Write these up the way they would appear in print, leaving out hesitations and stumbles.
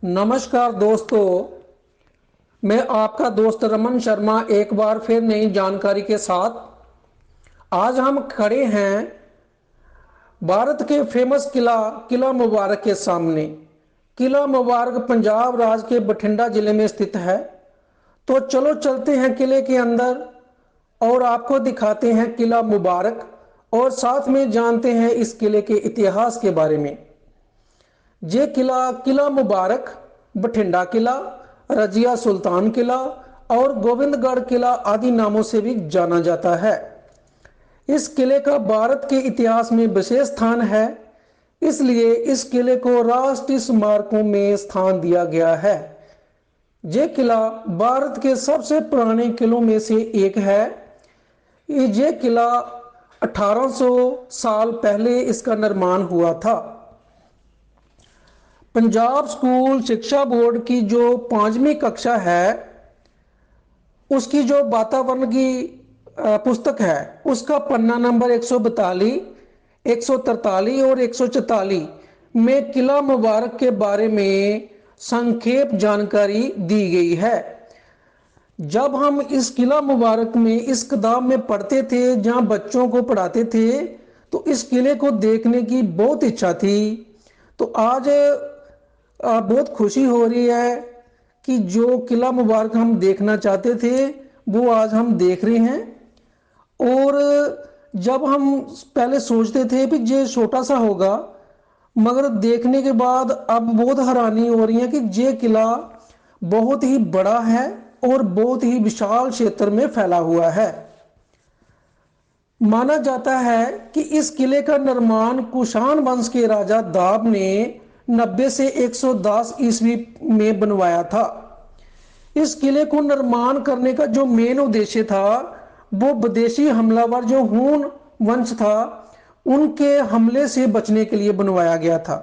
नमस्कार दोस्तों, मैं आपका दोस्त रमन शर्मा एक बार फिर नई जानकारी के साथ। आज हम खड़े हैं भारत के फेमस किला किला मुबारक के सामने। किला मुबारक पंजाब राज्य के बठिंडा जिले में स्थित है। तो चलो चलते हैं किले के अंदर और आपको दिखाते हैं किला मुबारक और साथ में जानते हैं इस किले के इतिहास के बारे में। ये किला किला मुबारक, बठिंडा किला, रजिया सुल्तान किला और गोविंदगढ़ किला आदि नामों से भी जाना जाता है। इस किले का भारत के इतिहास में विशेष स्थान है, इसलिए इस किले को राष्ट्रीय स्मारकों में स्थान दिया गया है। ये किला भारत के सबसे पुराने किलों में से एक है। ये किला 1800 साल पहले इसका निर्माण हुआ था। पंजाब स्कूल शिक्षा बोर्ड की जो 5वीं कक्षा है उसकी जो वातावरण की पुस्तक है उसका पन्ना नंबर 142, 143 और 144 में किला मुबारक के बारे में संक्षेप जानकारी दी गई है। जब हम इस किला मुबारक में इस किताब में पढ़ते थे जहां बच्चों को पढ़ाते थे तो इस किले को देखने की बहुत इच्छा थी। तो आज बहुत खुशी हो रही है कि जो किला मुबारक हम देखना चाहते थे वो आज हम देख रहे हैं। और जब हम पहले सोचते थे कि ये छोटा सा होगा, मगर देखने के बाद अब बहुत हैरानी हो रही है कि ये किला बहुत ही बड़ा है और बहुत ही विशाल क्षेत्र में फैला हुआ है। माना जाता है कि इस किले का निर्माण कुषाण वंश के राजा दाब ने 90 से 110 ईस्वी में बनवाया था। इस किले को निर्माण करने का जो मेन उद्देश्य था वो विदेशी हमलावर जो हून वंश था उनके हमले से बचने के लिए बनवाया गया था।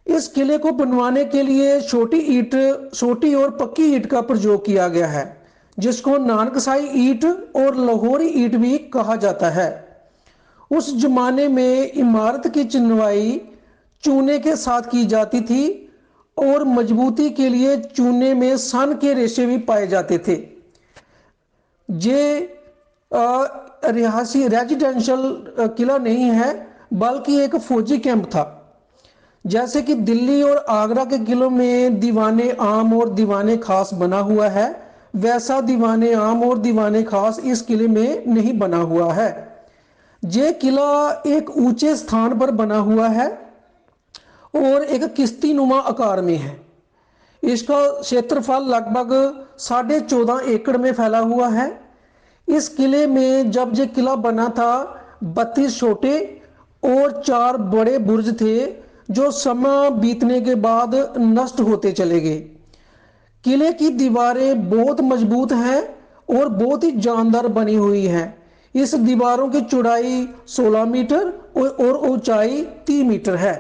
इस किले को बनवाने के लिए छोटी और पक्की ईंट का प्रयोग किया गया है, जिसको नानकसाई ईंट और लाहौरी ईंट भी कहा जाता है। उस जमाने में इमारत की चिनवाई चूने के साथ की जाती थी और मजबूती के लिए चूने में सन के रेशे भी पाए जाते थे। ये रिहायशी रेजिडेंशियल किला नहीं है बल्कि एक फौजी कैंप था। जैसे कि दिल्ली और आगरा के किलों में दीवाने आम और दीवाने खास बना हुआ है, वैसा दीवाने आम और दीवाने खास इस किले में नहीं बना हुआ है। ये किला एक ऊंचे स्थान पर बना हुआ है और एक किश्ती नुमा आकार में है। इसका क्षेत्रफल लगभग 14.5 एकड़ में फैला हुआ है। इस किले में जब ये किला बना था 32 छोटे और 4 बड़े बुर्ज थे जो समय बीतने के बाद नष्ट होते चले गए। किले की दीवारें बहुत मजबूत हैं और बहुत ही जानदार बनी हुई हैं। इस दीवारों की चौड़ाई 16 मीटर और ऊंचाई 3 मीटर है।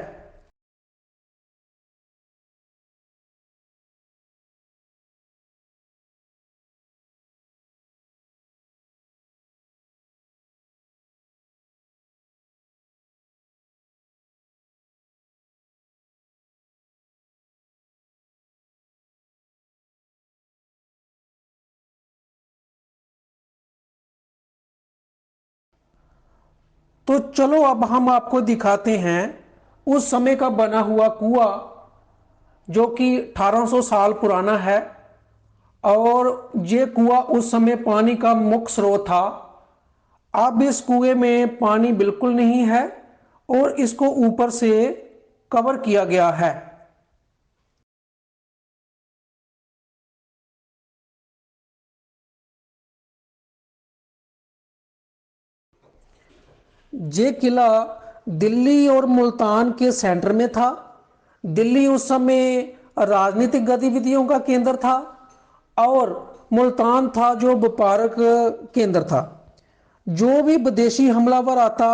तो चलो अब हम आपको दिखाते हैं उस समय का बना हुआ कुआं जो कि 1800 साल पुराना है। और ये कुआं उस समय पानी का मुख्य स्रोत था। अब इस कुएं में पानी बिल्कुल नहीं है और इसको ऊपर से कवर किया गया है। ये किला दिल्ली और मुल्तान के सेंटर में था। दिल्ली उस समय राजनीतिक गतिविधियों का केंद्र था और मुल्तान था जो व्यापारिक केंद्र था। जो भी विदेशी हमलावर आता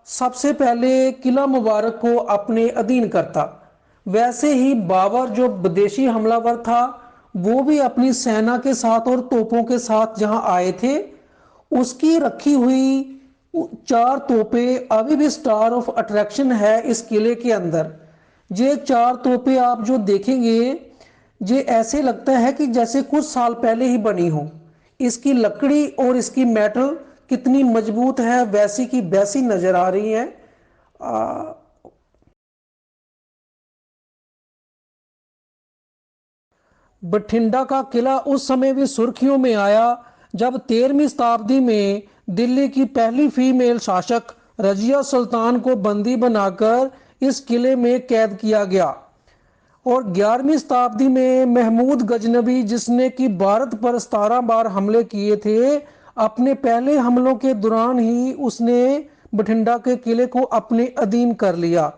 सबसे पहले किला मुबारक को अपने अधीन करता। वैसे ही बाबर जो विदेशी हमलावर था वो भी अपनी सेना के साथ और तोपों के साथ जहां आए थे उसकी रखी हुई 4 तोपें अभी भी स्टार ऑफ अट्रैक्शन है इस किले के अंदर। ये चार तोपे आप जो देखेंगे, ये ऐसे लगता है कि जैसे कुछ साल पहले ही बनी हो। इसकी लकड़ी और इसकी मेटल कितनी मजबूत है, वैसी की वैसी नजर आ रही है। बठिंडा का किला उस समय भी सुर्खियों में आया जब 13वीं शताब्दी में दिल्ली की पहली फीमेल शासक रजिया सुल्तान को बंदी बनाकर इस किले में कैद किया गया। और 11वीं शताब्दी में महमूद गजनबी, जिसने कि भारत पर 17 बार हमले किए थे, अपने पहले हमलों के दौरान ही उसने बठिंडा के किले को अपने अधीन कर लिया।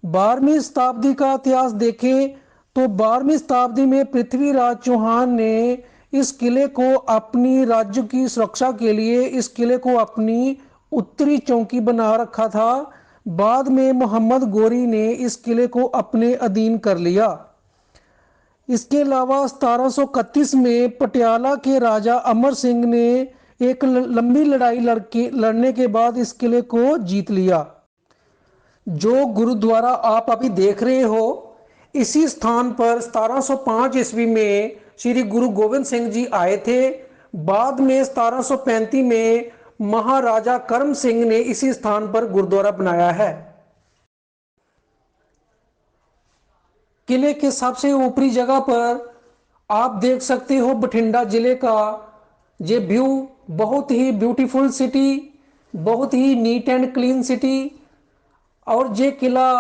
12वीं शताब्दी का इतिहास देखें तो 12वीं शताब्दी में पृथ्वीराज चौहान ने इस किले को अपनी राज्य की सुरक्षा के लिए इस किले को अपनी उत्तरी चौकी बना रखा था। बाद में मोहम्मद गोरी ने इस किले को अपने अधीन कर लिया। इसके अलावा 1731 में पटियाला के राजा अमर सिंह ने एक लंबी लड़ाई लड़ने के बाद इस किले को जीत लिया। जो गुरुद्वारा आप अभी देख रहे हो, इसी स्थान पर 1705 ईस्वी में श्री गुरु गोविंद सिंह जी आए थे। बाद में 1735 में महाराजा करम सिंह ने इसी स्थान पर गुरुद्वारा बनाया है। किले के सबसे ऊपरी जगह पर आप देख सकते हो बठिंडा जिले का ये व्यू। बहुत ही ब्यूटीफुल सिटी, बहुत ही नीट एंड क्लीन सिटी। और ये किला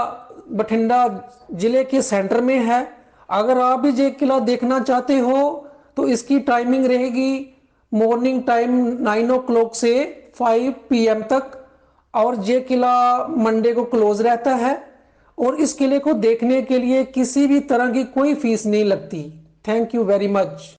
बठिंडा जिले के सेंटर में है। अगर आप भी ये किला देखना चाहते हो तो इसकी टाइमिंग रहेगी मॉर्निंग टाइम 9 o'clock से 5 PM तक। और ये किला मंडे को क्लोज रहता है। और इस किले को देखने के लिए किसी भी तरह की कोई फीस नहीं लगती। Thank you very much.